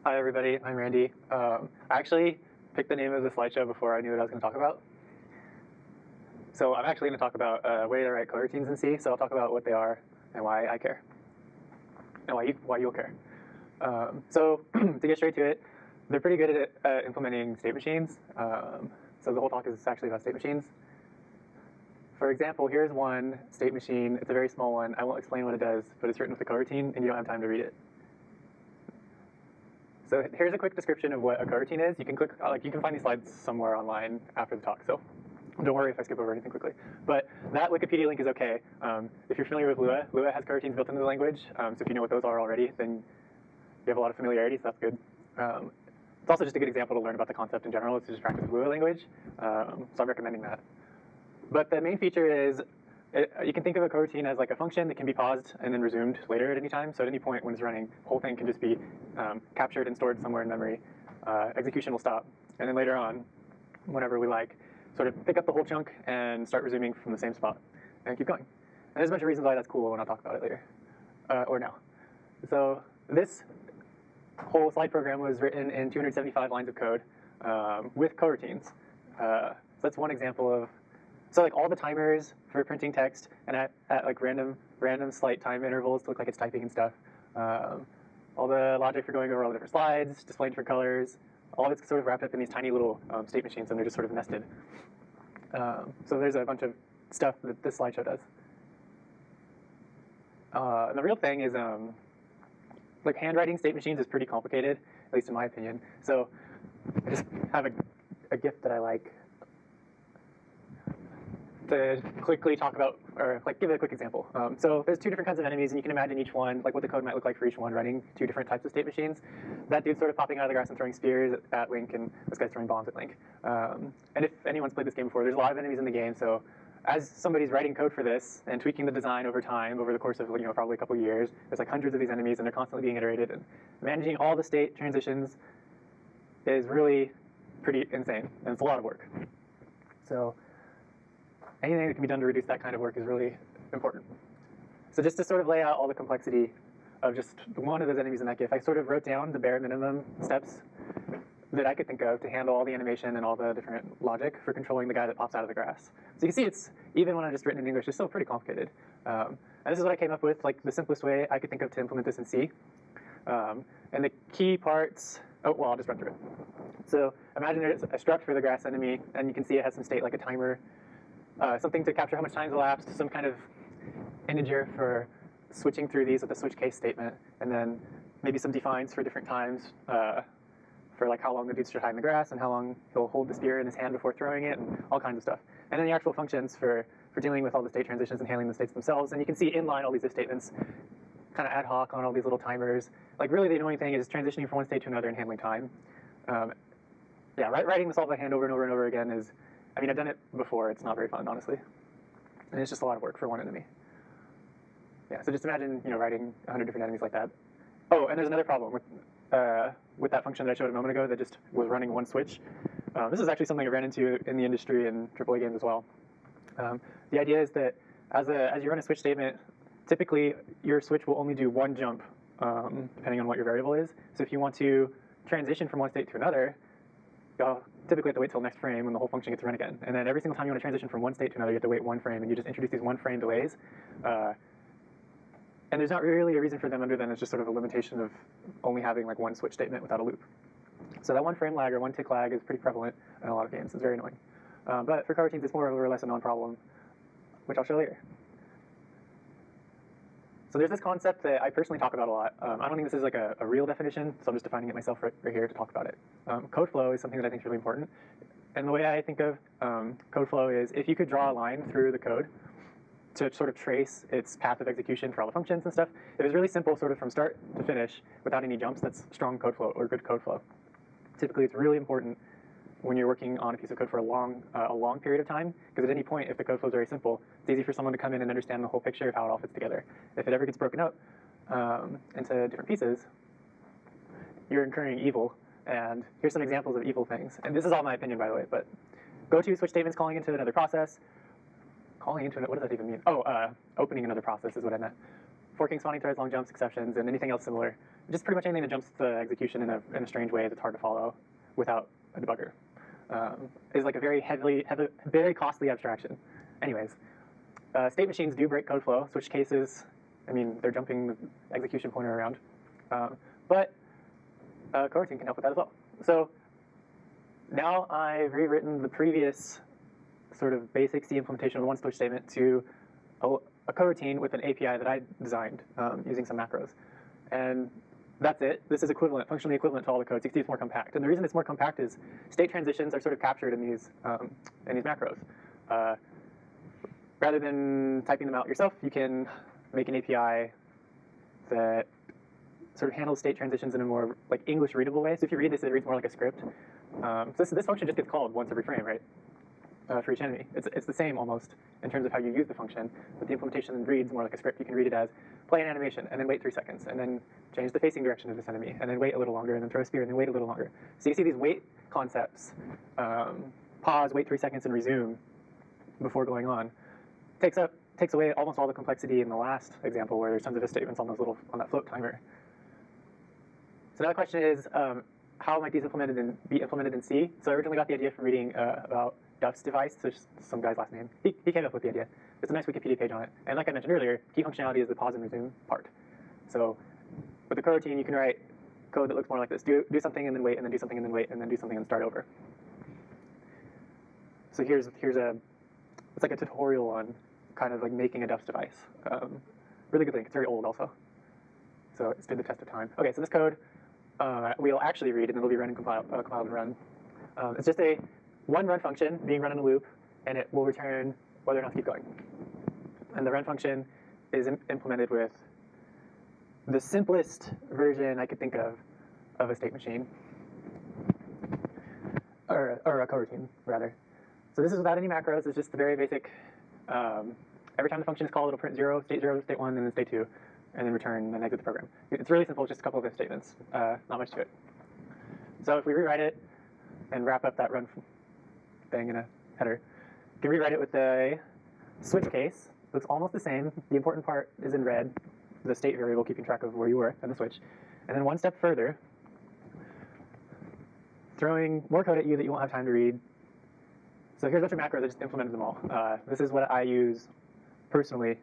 Hi everybody, I'm Randy. I actually picked the name of the slideshow before I knew what I was going to talk about. So I'm actually going to talk about a way to write coroutines in C, so I'll talk about what they are and why I care, and why you'll care. So to get straight to it, they're pretty good at implementing state machines. So the whole talk is actually about state machines. For example, here's one state machine. It's a very small one. I won't explain what it does, but it's written with a coroutine, and you don't have time to read it. So here's a quick description of what a coroutine is. You can click, you can find these slides somewhere online after the talk, so don't worry if I skip over anything quickly. But that Wikipedia link is okay. If you're familiar with Lua, Lua has coroutines built into the language. So if you know what those are already, then you have a lot of familiarity, so that's good. It's also just a good example to learn about the concept in general. It's just practice Lua language, so I'm recommending that. But the main feature is, you can think of a coroutine as like a function that can be paused and then resumed later at any time. So at any point when it's running, the whole thing can just be captured and stored somewhere in memory. Execution will stop. And then later on, whenever we like, sort of pick up the whole chunk and start resuming from the same spot and keep going. And there's a bunch of reasons why that's cool when I'll talk about it later, or now. So this whole slide program was written in 275 lines of code with coroutines. So that's one example of. So like all the timers for printing text and at like random slight time intervals to look like it's typing and stuff. All the logic for going over all the different slides, displaying different colors, all of it's sort of wrapped up in these tiny little state machines, and they're just sort of nested. So there's a bunch of stuff that this slideshow does. And the real thing is like handwriting state machines is pretty complicated, at least in my opinion. So I just have a GIF that I like to quickly talk about, or like give it a quick example. So there's two different kinds of enemies, and you can imagine each one, like what the code might look like for each one, running two different types of state machines. That dude's sort of popping out of the grass and throwing spears at Link, and this guy's throwing bombs at Link. And if anyone's played this game before, there's a lot of enemies in the game, so as somebody's writing code for this and tweaking the design over time, over the course of probably a couple of years, there's like hundreds of these enemies, and they're constantly being iterated, and managing all the state transitions is really pretty insane, and it's a lot of work. So anything that can be done to reduce that kind of work is really important. So just to sort of lay out all the complexity of just one of those enemies in that GIF, I sort of wrote down the bare minimum steps that I could think of to handle all the animation and all the different logic for controlling the guy that pops out of the grass. So you can see it's, even when I just written in English, it's still pretty complicated. And this is what I came up with, like the simplest way I could think of to implement this in C. And the key parts, oh, well, I'll just run through it. So imagine there's a struct for the grass enemy, and you can see it has some state like a timer, something to capture how much time's elapsed, some kind of integer for switching through these with a switch case statement, and then maybe some defines for different times for like how long the dude should hide in the grass and how long he'll hold the spear in his hand before throwing it, and all kinds of stuff. And then the actual functions for dealing with all the state transitions and handling the states themselves. And you can see inline all these if statements, kind of ad hoc on all these little timers. Like really the annoying thing is transitioning from one state to another and handling time. Yeah, writing this all by hand over and over and over again is, I mean, I've done it before. It's not very fun, honestly. And it's just a lot of work for one enemy. Yeah, so just imagine, writing 100 different enemies like that. Oh, and there's another problem with that function that I showed a moment ago that just was running one switch. This is actually something I ran into in the industry in AAA games as well. The idea is that as you run a switch statement, typically your switch will only do one jump, depending on what your variable is. So if you want to transition from one state to another, you'll typically have to wait till next frame when the whole function gets run again. And then every single time you want to transition from one state to another, you have to wait one frame, and you just introduce these one frame delays. And there's not really a reason for them other than it's just sort of a limitation of only having like one switch statement without a loop. So that one frame lag or one tick lag is pretty prevalent in a lot of games. It's very annoying. But for coroutines, it's more or less a non-problem, which I'll show later. So there's this concept that I personally talk about a lot. I don't think this is like a real definition, so I'm just defining it myself right here to talk about it. Code flow is something that I think is really important. And the way I think of code flow is if you could draw a line through the code to sort of trace its path of execution for all the functions and stuff, it was really simple sort of from start to finish without any jumps. That's strong code flow or good code flow. Typically, it's really important when you're working on a piece of code for a long period of time, because at any point, if the code flow is very simple, it's easy for someone to come in and understand the whole picture of how it all fits together. If it ever gets broken up into different pieces, you're incurring evil. And here's some examples of evil things. And this is all my opinion, by the way, but go to switch statements calling into another process. Calling into it, what does that even mean? Oh, opening another process is what I meant. Forking, spawning threads, long jumps, exceptions, and anything else similar. just pretty much anything that jumps the execution in a strange way that's hard to follow without a debugger. Is like a very costly abstraction. Anyways, state machines do break code flow. Switch cases, I mean, they're jumping the execution pointer around. But Coroutine can help with that as well. So now I've rewritten the previous sort of basic C implementation of one switch statement to a coroutine with an API that I designed using some macros. And that's it. This is equivalent, functionally equivalent to all the code. So you can see it's more compact. And the reason it's more compact is state transitions are sort of captured in these macros. Rather than typing them out yourself, you can make an API that sort of handles state transitions in a more like English readable way. So if you read this, it reads more like a script. So this function just gets called once every frame, right? For each enemy. It's the same almost in terms of how you use the function, but the implementation reads more like a script. You can read it as play an animation and then wait 3 seconds and then change the facing direction of this enemy and then wait a little longer and then throw a spear and then wait a little longer. So you see these wait concepts, pause, wait 3 seconds and resume before going on. Takes away almost all the complexity in the last example where there's tons of if statements on that float timer. So now the question is, how might these be implemented in C? So I originally got the idea from reading about Duff's device, so just some guy's last name. He came up with the idea. There's a nice Wikipedia page on it. And like I mentioned earlier, key functionality is the pause and resume part. So with the coroutine, you can write code that looks more like this. Do something and then wait, and then do something and then wait, and then do something and start over. So here's it's like a tutorial on kind of like making a Duff's device. Really good thing. It's very old also. So it stood the test of time. Okay, so this code we'll actually read, and it'll be run and compiled and run. It's just a one run function being run in a loop, and it will return whether or not to keep going. And the run function is implemented with the simplest version I could think of a state machine, or a coroutine, rather. So this is without any macros. It's just the very basic, every time the function is called, it'll print 0, state 1, and then state 2, and then return and then exit the program. It's really simple, just a couple of if statements, not much to it. So if we rewrite it and wrap up that run thing in a header, you can rewrite it with a switch case. Looks almost the same. The important part is in red, the state variable keeping track of where you were and the switch. And then one step further, throwing more code at you that you won't have time to read. So here's a bunch of macros. I just implemented them all. This is what I use personally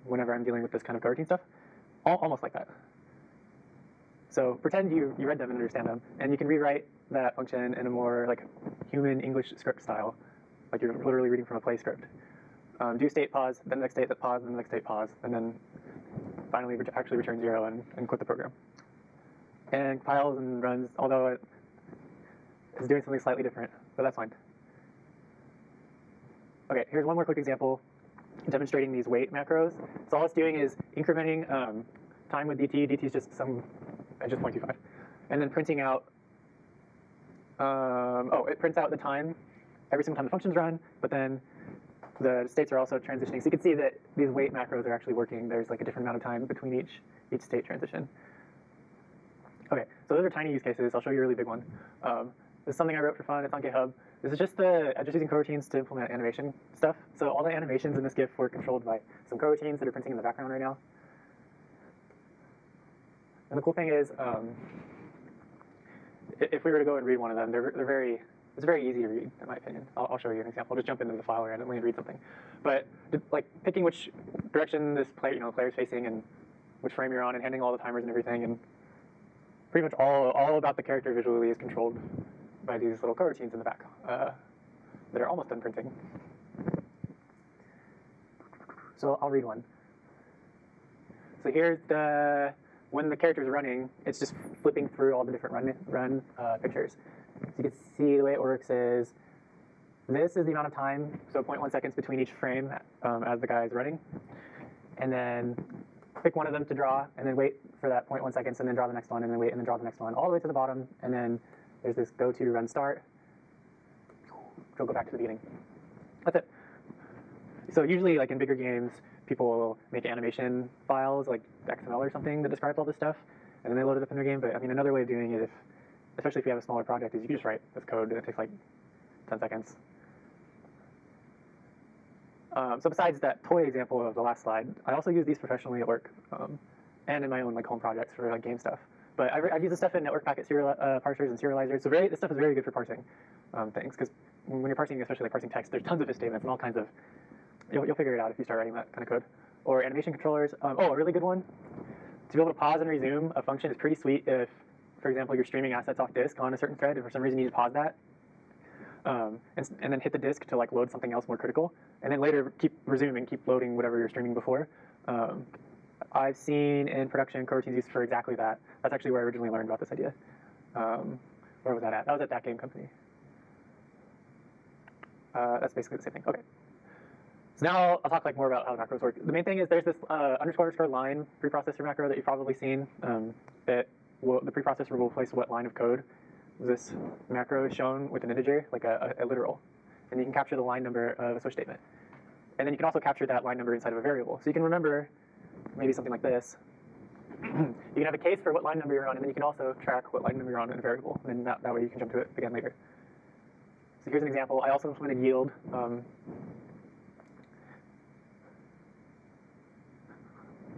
whenever I'm dealing with this kind of coroutine stuff. Almost like that. So pretend you read them and understand them, and you can rewrite that function in a more like human English script style, like you're literally reading from a play script. Do state pause, then the next state pause, then the next state pause, and then finally actually return 0 and quit the program. And compiles and runs, although it's doing something slightly different, but that's fine. Okay, here's one more quick example demonstrating these wait macros. So all it's doing is incrementing time with DT. DT is just just 0.25, and then printing out. It prints out the time every single time the functions run, but then the states are also transitioning. So you can see that these wait macros are actually working. There's like a different amount of time between each state transition. Okay, so those are tiny use cases. I'll show you a really big one. This is something I wrote for fun. It's on GitHub. This is just I'm just using coroutines to implement animation stuff. So all the animations in this GIF were controlled by some coroutines that are printing in the background right now. And the cool thing is, if we were to go and read one of them, it's very easy to read, in my opinion. I'll show you an example. I'll just jump into the file randomly and read something. But like picking which direction this player is facing and which frame you're on and handling all the timers and everything, and pretty much all about the character visually is controlled by these little coroutines in the back that are almost done printing. So I'll read one. So here's when the character's running, it's just flipping through all the different run pictures. So you can see the way it works is this is the amount of time, so 0.1 seconds between each frame as the guy is running. And then pick one of them to draw, and then wait for that 0.1 seconds, and then draw the next one, and then wait, and then draw the next one, all the way to the bottom, and then there's this go to run start. We'll go back to the beginning. That's it. So usually, like in bigger games, people will make animation files, like XML or something, that describes all this stuff, and then they load it up in their game. But I mean, another way of doing it, especially if you have a smaller project, is you can just write this code, and it takes like 10 seconds. So besides that toy example of the last slide, I also use these professionally at work. and in my own like home projects for like game stuff. But I've used this stuff in network packet parsers and serializers. So this stuff is very good for parsing things, because when you're parsing, especially like parsing text, there's tons of if statements and all kinds of. You'll figure it out if you start writing that kind of code. Or animation controllers. Oh, a really good one. To be able to pause and resume a function is pretty sweet if, for example, you're streaming assets off disk on a certain thread, and for some reason you just pause that, and then hit the disk to like load something else more critical, and then later keep resuming, keep loading whatever you're streaming before. I've seen in production coroutines used for exactly that. That's actually where I originally learned about this idea. Where was that at? That was at that game company. That's basically the same thing. Okay. So now I'll talk like more about how the macros work. The main thing is there's this __ line preprocessor macro that you've probably seen. The preprocessor will replace what line of code this macro is shown with an integer, like a literal. And you can capture the line number of a switch statement. And then you can also capture that line number inside of a variable. So you can remember maybe something like this. You can have a case for what line number you're on, and then you can also track what line number you're on in a variable. And then that way you can jump to it again later. So here's an example. I also implemented yield.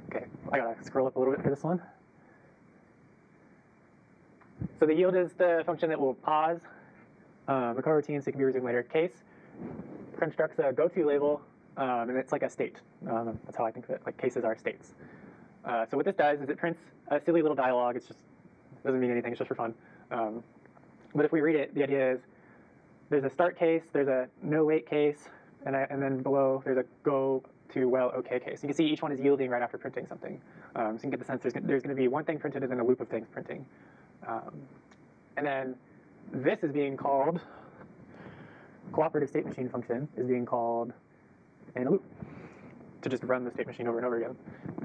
Okay, I gotta scroll up a little bit for this one. So the yield is the function that will pause the coroutine so it can be resumed later. Case constructs a go-to label, and it's like a state. That's how I think of it. Like cases are states. So what this does is it prints a silly little dialogue. It's just doesn't mean anything. It's just for fun. But if we read it, the idea is there's a start case, there's a no wait case, and then below there's a go to well okay case. You can see each one is yielding right after printing something. So you can get the sense there's going to be one thing printed and then a loop of things printing. And then this is being called, cooperative state machine function is being called in a loop to just run the state machine over and over again.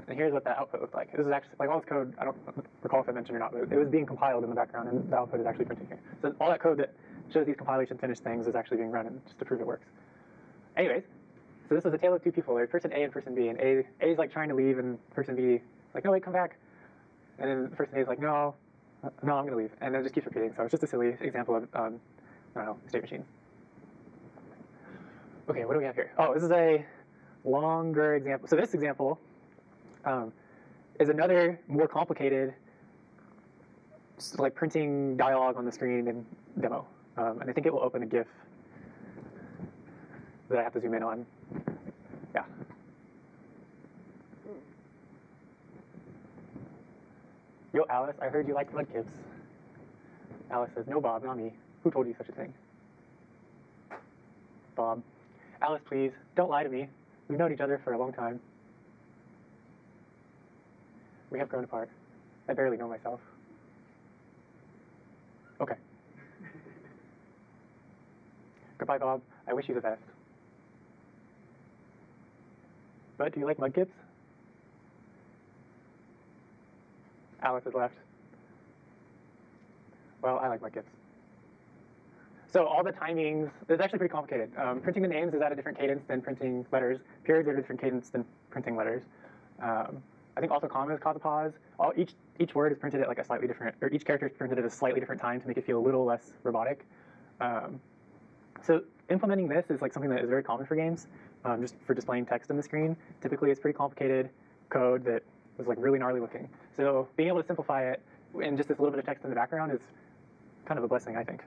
And here's what that output looked like. This is actually, like all this code, I don't recall if I mentioned or not, but it was being compiled in the background and the output is actually printing here. So all that code that shows these compilation finished things is actually being run just to prove it works. Anyways, so this was a tale of two people. There's person A and person B, and A is like trying to leave, and person B like, no, wait, come back. And then person A is like, no, I'm going to leave. And then it just keeps repeating. So it's just a silly example of, I don't know, state machine. Okay, what do we have here? Oh, this is a longer example. So this example is another more complicated, like printing dialogue on the screen and demo. And I think it will open a GIF that I have to zoom in on. Yeah. Yo, Alice, I heard you like Mudkips. Alice says, no, Bob, not me. Who told you such a thing? Bob. Alice, please, don't lie to me. We've known each other for a long time. We have grown apart. I barely know myself. Okay. Goodbye, Bob. I wish you the best. But do you like Mudkips? Alice has left. Well, I like Mudkips. So all the timings, it's actually pretty complicated. Printing the names is at a different cadence than printing letters. Periods are at a different cadence than printing letters. I think also commas cause a pause. Each word is printed at like a slightly different, or each character is printed at a slightly different time to make it feel a little less robotic. So implementing this is like something that is very common for games, just for displaying text on the screen. Typically it's pretty complicated code that is like really gnarly looking. So being able to simplify it and just this little bit of text in the background is kind of a blessing, I think.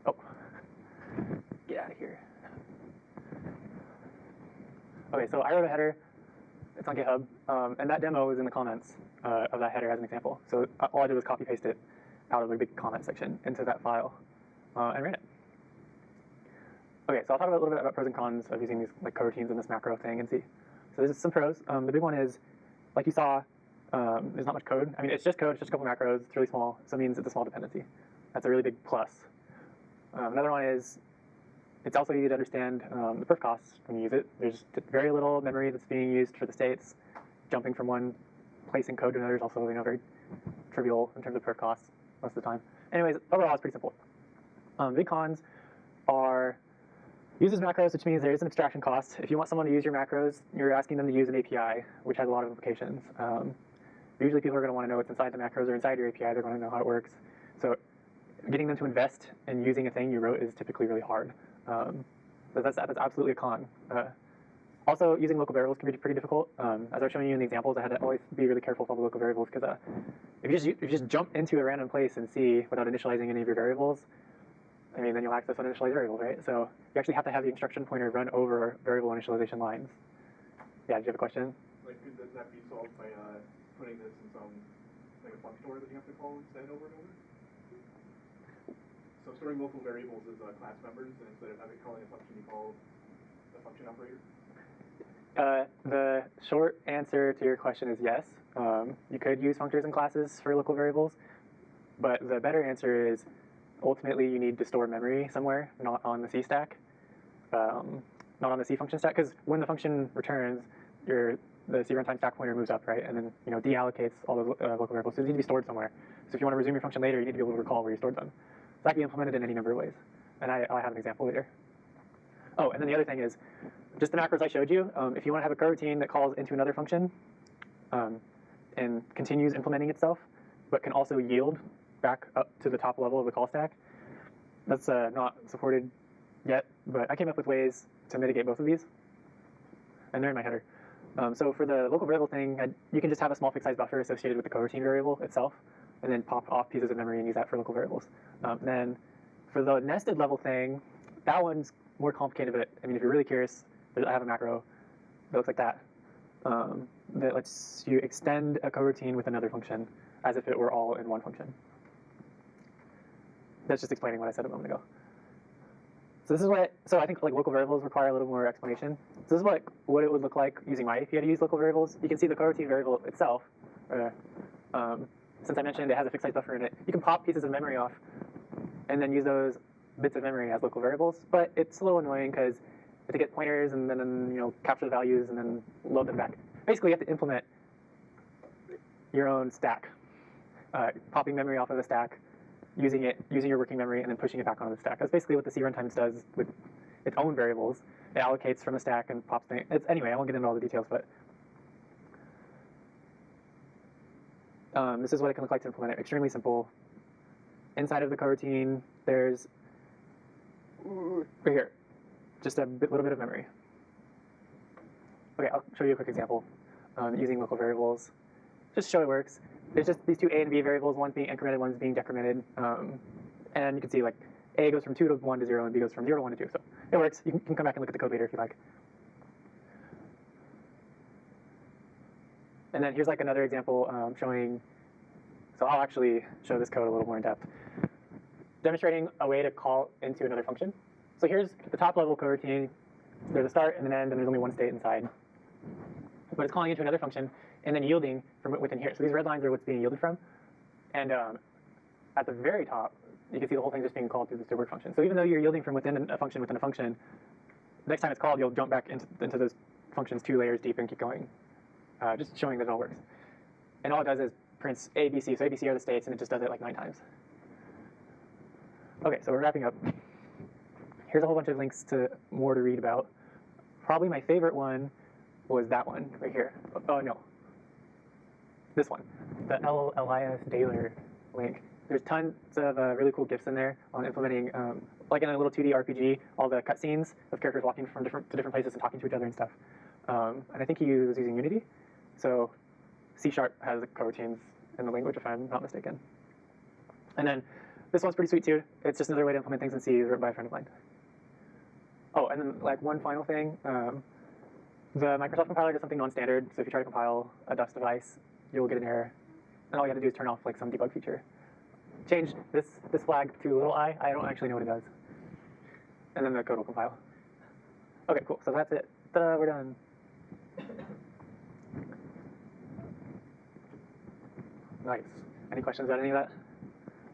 Oh, get out of here. Okay, so I wrote a header. It's on GitHub, and that demo is in the comments of that header as an example. So all I did was copy paste it out of a big comment section into that file and ran it. Okay, so I'll talk a little bit about pros and cons of using these like coroutines and this macro thing and see. So there's some pros. The big one is, like you saw, there's not much code. I mean, it's just code, it's just a couple macros. It's really small, so it means it's a small dependency. That's a really big plus. Another one is it's also easy to understand the perf costs when you use it. There's very little memory that's being used for the states. Jumping from one place in code to another is also very trivial in terms of perf costs most of the time. Anyways, overall it's pretty simple. Big cons are uses macros, which means there is an abstraction cost. If you want someone to use your macros, you're asking them to use an API, which has a lot of implications. Usually people are going to want to know what's inside the macros or inside your API. They're going to know how it works. So getting them to invest in using a thing you wrote is typically really hard. That's absolutely a con. Also, using local variables can be pretty difficult. As I was showing you in the examples, I had to always be really careful with all the local variables because if you just jump into a random place and see without initializing any of your variables, I mean, then you'll access uninitialized variables, right? So you actually have to have the instruction pointer run over variable initialization lines. Yeah, did you have a question? Like, could that be solved by putting this in some, like a functor that you have to call instead over and over? So storing local variables as class members, and instead of calling a function, you call the function operator? The short answer to your question is yes. You could use functors and classes for local variables, but the better answer is ultimately you need to store memory somewhere, not on the C stack, not on the C function stack, because when the function returns, the C runtime stack pointer moves up, right, and then deallocates all those local variables. So they need to be stored somewhere. So if you want to resume your function later, you need to be able to recall where you stored them. So that can be implemented in any number of ways, and I'll have an example later. Oh, and then the other thing is, just the macros I showed you, if you want to have a coroutine that calls into another function and continues implementing itself, but can also yield back up to the top level of the call stack, that's not supported yet, but I came up with ways to mitigate both of these, and they're in my header. So for the local variable thing, you can just have a small fixed size buffer associated with the coroutine variable itself, and then pop off pieces of memory and use that for local variables. Then for the nested level thing, that one's more complicated, but I mean, if you're really curious, I have a macro that looks like that. That lets you extend a coroutine with another function as if it were all in one function. That's just explaining what I said a moment ago. So this is so I think like local variables require a little more explanation. So this is what it would look like using my API to use local variables. You can see the coroutine variable itself, since I mentioned it has a fixed size buffer in it, you can pop pieces of memory off and then use those bits of memory as local variables, but it's a little annoying because you have to get pointers and then capture the values and then load them back. Basically, you have to implement your own stack, popping memory off of a stack, using your working memory, and then pushing it back onto the stack. That's basically what the C runtime does with its own variables. It allocates from the stack and pops things. Anyway, I won't get into all the details, but this is what it can look like to implement it. Extremely simple. Inside of the coroutine, there's right here, just a little bit of memory. Okay, I'll show you a quick example using local variables. Just to show it works. There's just these two A and B variables, one's being incremented, one's being decremented. And you can see like A goes from 2 to 1 to 0, and B goes from 0 to 1 to 2. So it works. You can come back and look at the code later if you like. And then here's like another example showing, so I'll actually show this code a little more in depth. Demonstrating a way to call into another function. So here's the top level coroutine. There's a start and an end, and there's only one state inside. But it's calling into another function and then yielding from within here. So these red lines are what's being yielded from. And at the very top, you can see the whole thing just being called through the work function. So even though you're yielding from within a function, next time it's called, you'll jump back into those functions 2 layers deep and keep going, just showing that it all works. And all it does is prints A, B, C. So A, B, C are the states, and it just does it like 9 times. Okay, so we're wrapping up. Here's a whole bunch of links to more to read about. Probably my favorite one was that one right here. Oh, no. This one, the LLIS Daler link. There's tons of really cool GIFs in there on implementing, like in a little 2D RPG, all the cutscenes of characters walking from different places and talking to each other and stuff. And I think he was using Unity. So C# has coroutines in the language, if I'm not mistaken. And then this one's pretty sweet too. It's just another way to implement things in C, written by a friend of mine. Oh, and then like one final thing. The Microsoft compiler does something non-standard. So if you try to compile a Dust device, you'll get an error. And all you have to do is turn off like some debug feature. Change this flag to a little I. I don't actually know what it does. And then the code will compile. Okay, cool. So that's it. Ta-da, we're done. Nice. Any questions about any of that?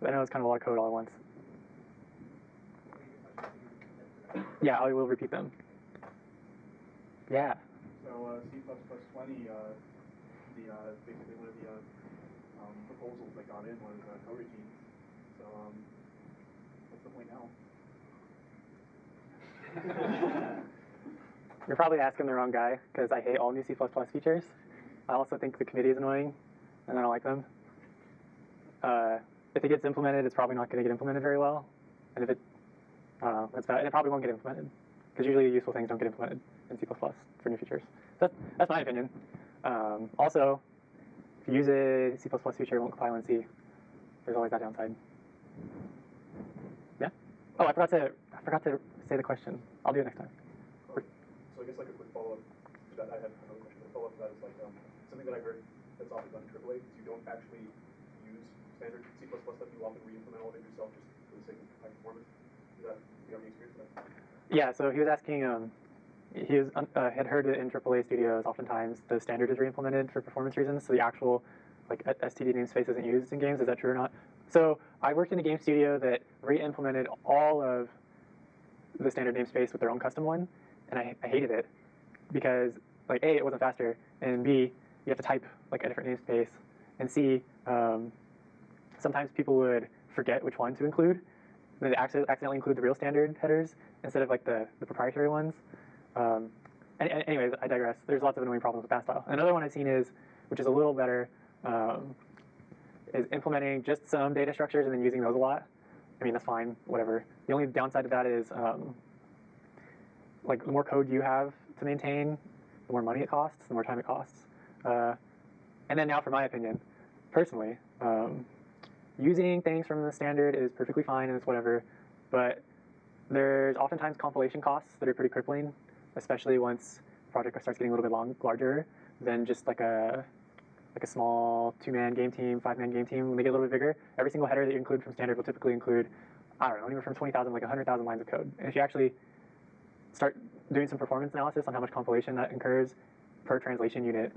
I know it's kind of a lot of code all at once. Yeah, I will repeat them. Yeah. So C++ 20, basically one of the proposals that got in was coroutines. So what's the point now? You're probably asking the wrong guy, because I hate all new C++ features. I also think the committee is annoying, and I don't like them. If it gets implemented, it's probably not going to get implemented very well. And if it, I don't know, that's bad. And it probably won't get implemented, because usually useful things don't get implemented. in C++ for new features. That's my opinion. Also, if you use a C++ feature, it won't compile in C. There's always that downside. Yeah? Oh, I forgot to say the question. I'll do it next time. So I guess like a quick follow-up to that, I had another question. A follow-up to that is like something that I heard that's often done in AAA is you don't actually use standard C++ stuff. You often re-implement all of it yourself just for the sake of high performance. Do you have any experience with that? Yeah, so he was asking, had heard that in AAA studios, oftentimes the standard is re-implemented for performance reasons, so the actual like STD namespace isn't used in games. Is that true or not? So I worked in a game studio that re-implemented all of the standard namespace with their own custom one, and I hated it because like A, it wasn't faster, and B, you have to type like a different namespace, and C, sometimes people would forget which one to include. They accidentally include the real standard headers instead of like the proprietary ones. Anyways, I digress. There's lots of annoying problems with that style. Another one I've seen is, which is a little better, is implementing just some data structures and then using those a lot. I mean, that's fine, whatever. The only downside to that is, like, the more code you have to maintain, the more money it costs, the more time it costs. And then now for my opinion, personally, using things from the standard is perfectly fine and it's whatever, but there's oftentimes compilation costs that are pretty crippling, especially once the project starts getting a little bit larger than just like a small 2-man game team, 5-man game team. When they get a little bit bigger, every single header that you include from standard will typically include, I don't know, anywhere from 20,000 like 100,000 lines of code. And if you actually start doing some performance analysis on how much compilation that incurs per translation unit,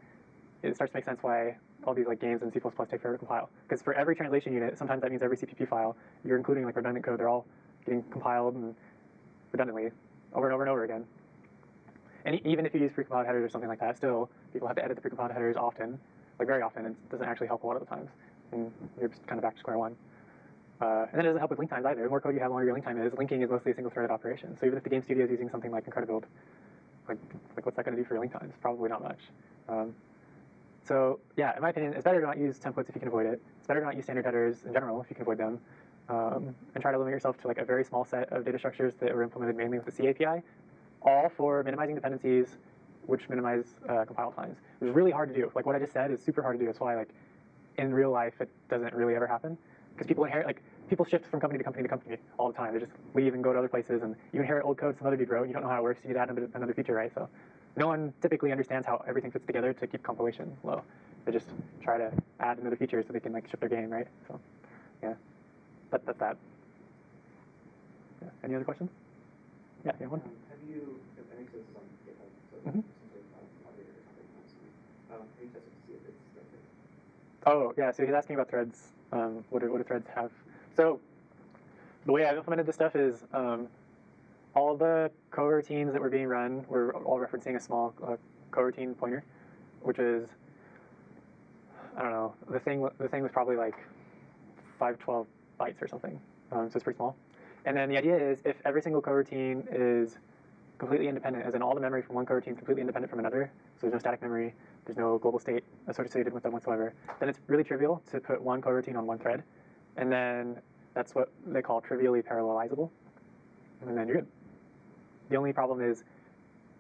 it starts to make sense why all these like games in C++ take forever to compile. Because for every translation unit, sometimes that means every CPP file, you're including like redundant code. They're all getting compiled and redundantly over and over and over again. And even if you use precompiled headers or something like that, still people have to edit the precompiled headers often, like very often. It doesn't actually help a lot of the times, and you're just kind of back to square one. And then it doesn't help with link times either. The more code you have, the longer your link time is. Linking is mostly a single-threaded operation. So even if the game studio is using something like Incredibuild, like what's that going to do for your link times? Probably not much. So yeah, in my opinion, it's better to not use templates if you can avoid it. It's better to not use standard headers in general if you can avoid them. And try to limit yourself to like a very small set of data structures that were implemented mainly with the C API, all for minimizing dependencies, which minimize compile times. It was really hard to do. Like what I just said is super hard to do. That's why like in real life it doesn't really ever happen, because people shift from company to company to company all the time. They just leave and go to other places, and you inherit old code some other dude wrote, and you don't know how it works. You need to add another feature, right? So no one typically understands how everything fits together to keep compilation low. They just try to add another feature so they can like ship their game, right? So yeah, that's that. Yeah. Any other questions? Yeah, one. Have you, I think this is on GitHub, so some sort of moderator or something else. Have you tested to see if it's threaded? Oh, yeah, so he's asking about threads. What do threads have? So the way I've implemented this stuff is all the coroutines that were being run were all referencing a small coroutine pointer, which is, I don't know, the thing was probably like 512 bytes or something, so it's pretty small. And then the idea is if every single coroutine is completely independent, as in all the memory from one coroutine is completely independent from another, so there's no static memory, there's no global state associated with them whatsoever, then it's really trivial to put one coroutine on one thread. And then that's what they call trivially parallelizable. And then you're good. The only problem is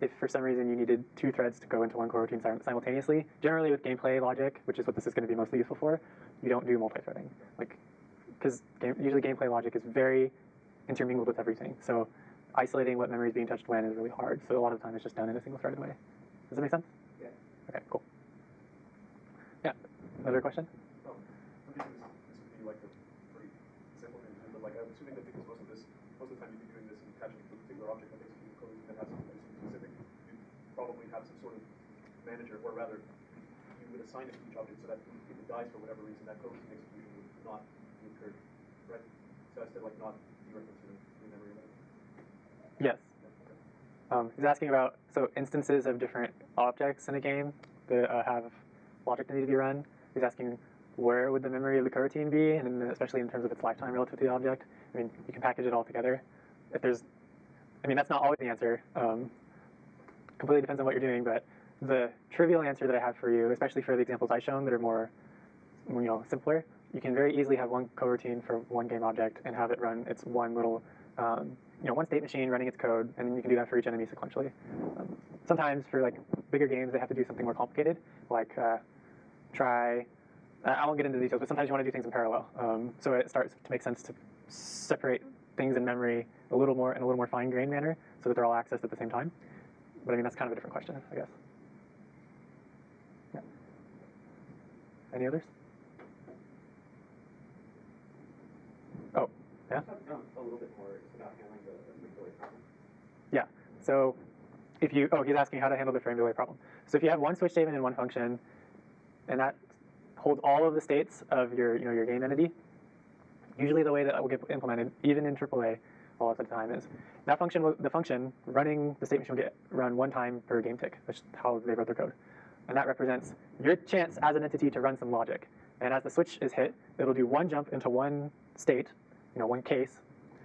if for some reason you needed 2 threads to go into one coroutine simultaneously, generally with gameplay logic, which is what this is going to be mostly useful for, you don't do multi-threading. Like, because usually gameplay logic is very intermingled with everything. So isolating what memory is being touched when is really hard. So a lot of the time it's just done in a single-threaded way. Does that make sense? Yeah. Okay, cool. Yeah. Another question? I'm guessing this would be like a pretty simple thing to do, but like I'm assuming that because most of the time you'd be doing this and catching a particular object that executes code that has something specific, you'd probably have some sort of manager, or rather, you would assign it to each object so that if it dies for whatever reason, that code execution would not be incurred, right? So as to like not dereference your memory or whatever. Yes. He's asking about instances of different objects in a game that have logic that need to be run. He's asking where would the memory of the coroutine be, and especially in terms of its lifetime relative to the object. I mean, you can package it all together. That's not always the answer. Completely depends on what you're doing, but the trivial answer that I have for you, especially for the examples I've shown that are more, simpler, you can very easily have one coroutine for one game object and have it run its one little, one state machine running its code, and then you can do that for each enemy sequentially. sometimes for like bigger games, they have to do something more complicated, like I won't get into the details, but sometimes you want to do things in parallel. So it starts to make sense to separate things in memory a little more in a little more fine-grained manner, so that they're all accessed at the same time. But I mean, that's kind of a different question, I guess. Yeah. Any others? Oh, yeah. Talk a little bit more about handling the frame delay problem. Yeah. So if you, he's asking how to handle the frame delay problem. So if you have one switch statement and one function, and that holds all of the states of your, your game entity, usually the way that will get implemented, even in AAA, all of the time, is that function, the function running the state machine will get run one time per game tick. That's how they wrote their code. And that represents your chance as an entity to run some logic. And as the switch is hit, it'll do one jump into one state, one case,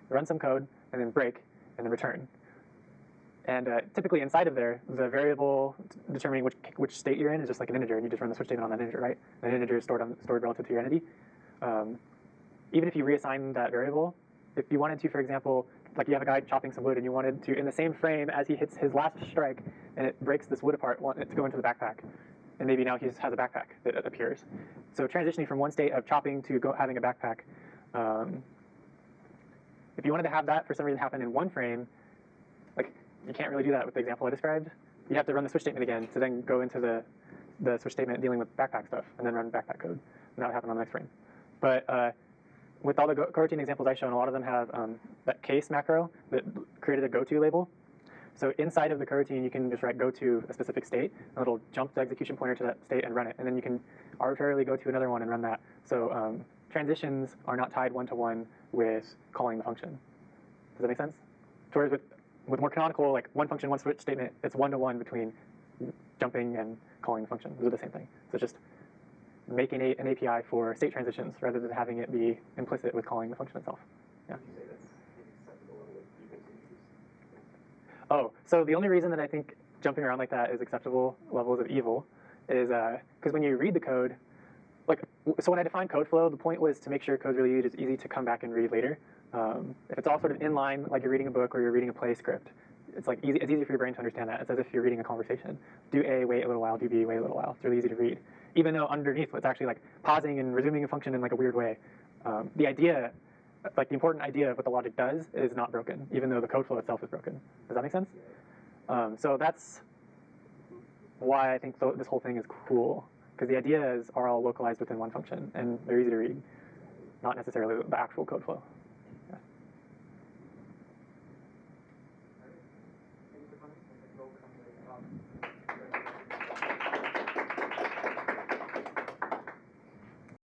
run some code, and then break, and then return. And typically inside of there, the variable determining which state you're in is just like an integer, and you just run the switch statement on that integer, right? That integer is stored relative to your entity. Even if you reassign that variable, if you wanted to, for example, like you have a guy chopping some wood, and you wanted to, in the same frame as he hits his last strike, and it breaks this wood apart, want it to go into the backpack. And maybe now he has a backpack that appears. So transitioning from one state of chopping to having a backpack, if you wanted to have that for some reason happen in one frame, like you can't really do that with the example I described. You have to run the switch statement again to then go into the switch statement dealing with backpack stuff, and then run backpack code. And that would happen on the next frame. But with all the coroutine examples I've shown, a lot of them have that case macro that created a goto label. So inside of the coroutine, you can just write go to a specific state, and it'll jump the execution pointer to that state and run it. And then you can arbitrarily go to another one and run that. So transitions are not tied one-to-one with calling the function. Does that make sense? Whereas with more canonical, like one function, one switch statement, it's one-to-one between jumping and calling the function. Those are the same thing. So it's just making an API for state transitions rather than having it be implicit with calling the function itself. Yeah. Would you say that's acceptable level of dependency? Oh, so the only reason that I think jumping around like that is acceptable levels of evil is because when you read the code, so when I defined code flow, the point was to make sure code's really easy to come back and read later. If it's all sort of in line, like you're reading a book or you're reading a play script, it's like easy. It's easy for your brain to understand that. It's as if you're reading a conversation. Do A, wait a little while. Do B, wait a little while. It's really easy to read, even though underneath it's actually like pausing and resuming a function in like a weird way. The idea, like the important idea of what the logic does, is not broken, even though the code flow itself is broken. Does that make sense? So that's why I think this whole thing is cool, because the ideas are all localized within one function and they're easy to read, not necessarily the actual code flow.